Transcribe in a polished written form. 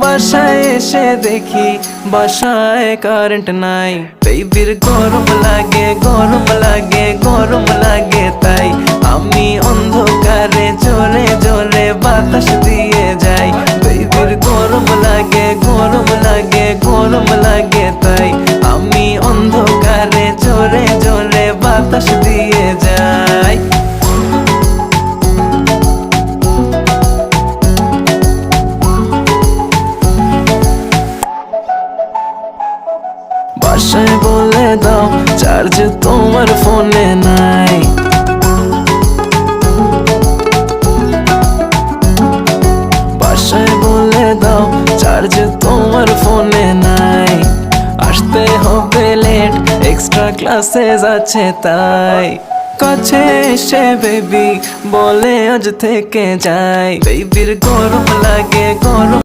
বাসায় এসে দেখি বাসায় কারেন্ট নাই, বেবির গরম লাগে গরম লাগে গরম লাগে, তাই আমি অন্ধকারে জোরে জোরে বাতাস দিয়ে যাই। বেবির গরম লাগে গরম লাগে গরম লাগে, তাই আমি অন্ধকারে জোরে জোরে বাতাস দিয়ে যাই। বাসায় বলে দাও চার্জ তোমার ফোনে নাই, বাসায় বলে দাও চার্জ তোমার ফোনে নাই। আসতে হবে লেট, এক্সট্রা ক্লাসেস আছে তাই। কাছে এসে বেবি বলে আজ থেকে যাই। বেবির গরম লাগে গরম